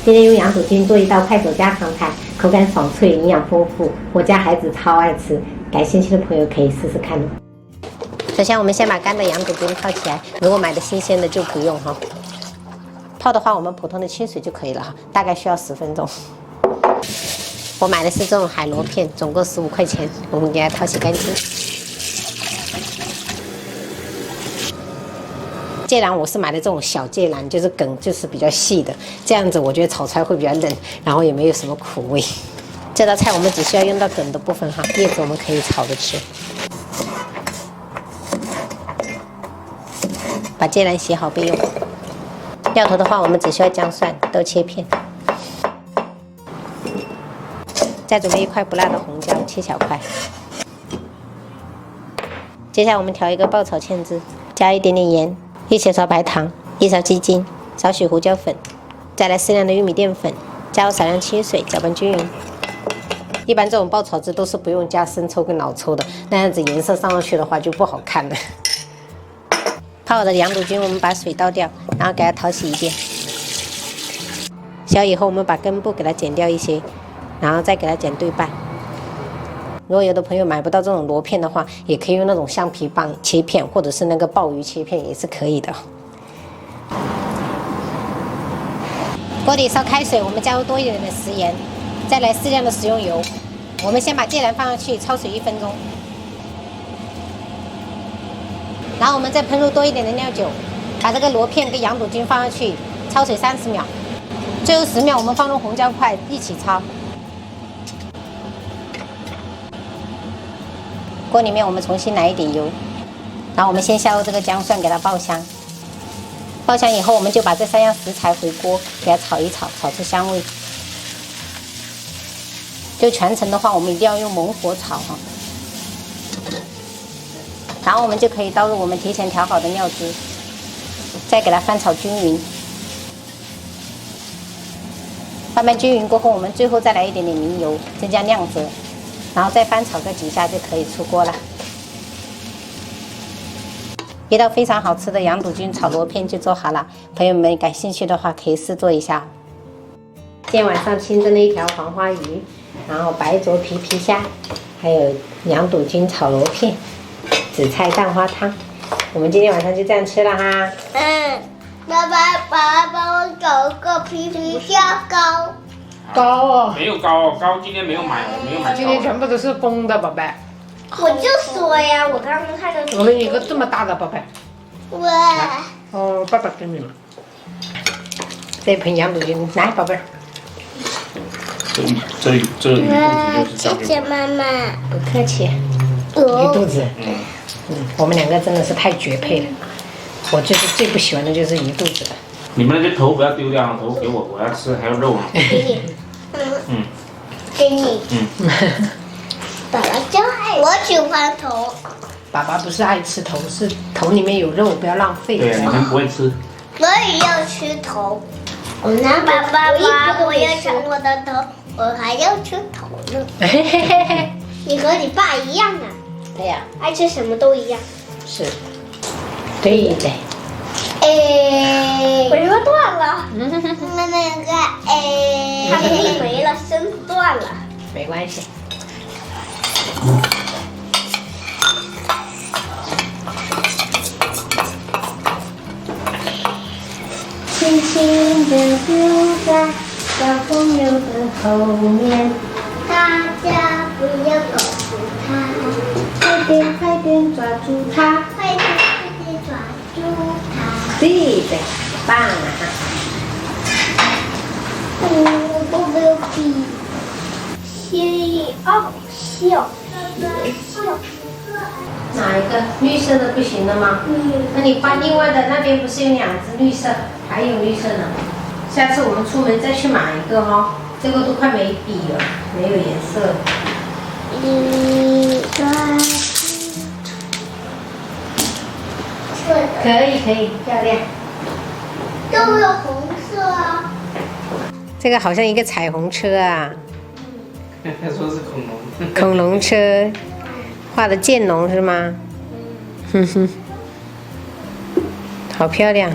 今天用羊肚菌做一道快手家常菜，口感爽脆，营养丰富，我家孩子超爱吃，感兴趣的朋友可以试试看哦。首先，我们先把干的羊肚菌泡起来，如果买的新鲜的就不用哈。泡的话，我们普通的清水就可以了哈，大概需要10分钟。我买的是这种海螺片，总共15块钱，我们给它淘洗干净。芥蓝我是买的这种小芥蓝，就是梗就是比较细的，这样子我觉得炒出来会比较嫩，然后也没有什么苦味。这道菜我们只需要用到梗的部分哈，叶子我们可以炒着吃。把芥蓝洗好备用。料头的话，我们只需要姜蒜都切片。再准备1块不辣的红椒，切小块。接下来我们调一个爆炒芡汁，加一点点盐，1小勺白糖，1勺鸡精，少许胡椒粉，再来适量的玉米淀粉，加入少量清水，搅拌均匀。一般这种爆炒汁都是不用加生抽跟老抽的，那样子颜色上上去的话就不好看了。泡好的羊肚菌，我们把水倒掉，然后给它淘洗一遍。小以后我们把根部给它剪掉一些，然后再给它剪对半。如果有的朋友买不到这种螺片的话，也可以用那种橡皮棒切片，或者是那个鲍鱼切片也是可以的。锅里烧开水，我们加入多一点的食盐，再来适量的食用油。我们先把芥蓝放上去，焯水1分钟。然后我们再喷入多一点的料酒，把这个螺片跟羊肚菌放上去，焯水30秒。最后10秒，我们放入红椒块一起焯。锅里面我们重新来一点油，然后我们先下入这个姜蒜，给它爆香。爆香以后，我们就把这3样食材回锅，给它炒一炒，炒出香味。就全程的话，我们一定要用猛火炒哈。然后我们就可以倒入我们提前调好的料汁，再给它翻炒均匀。翻拌均匀过后，我们最后再来一点点明油，增加亮泽，然后再翻炒个几下就可以出锅了。一道非常好吃的羊肚菌炒螺片就做好了，朋友们感兴趣的话可以试做一下。今天晚上清蒸了一条黄花鱼，然后白灼皮皮虾，还有羊肚菌炒螺片。紫菜蛋花汤，我们今天晚上就这样吃了哈。爸爸帮我搞个皮皮虾糕。糕哦，没有糕哦，糕今天没有买，我没有买糕。今天全部都是公的，宝贝。我就说呀，我刚刚看到。我们一个这么大的宝贝。哇。哦，爸爸给你们。这盆羊肚菌，来，宝贝儿。这鱼肚子就是交给我。谢谢妈妈。不客气。鱼肚子，我们2个真的是太绝配了。我就是最不喜欢的就是鱼肚子了。你们那些头不要丢掉啊，头给我，我要吃，还有肉呢。给你。给你。爸爸就爱我喜欢头。爸爸不是爱吃头，是头里面有肉，不要浪费。对啊，你们不会吃。我也要吃头。我拿爸爸，我要吃我的头，我还要吃头呢。你和你爸一样啊。对呀，爱吃什么都一样。是，对的。我什么断了？那个它的命没了，身子断了。没关系。轻轻地溜在小朋友的后面，大家不要告诉他。快点抓住它！快点抓住它！对的，棒啊！我都没有比心傲笑，哪一个？绿色的不行了吗？那你换另外的，那边不是有2只绿色，还有绿色呢。下次我们出门再去买一个哈，这个都快没笔了，没有颜色了。可以，漂亮。都有红色啊。这个好像一个彩虹车啊。他说是恐龙。恐龙车，画的剑龙是吗？哼哼，好漂亮。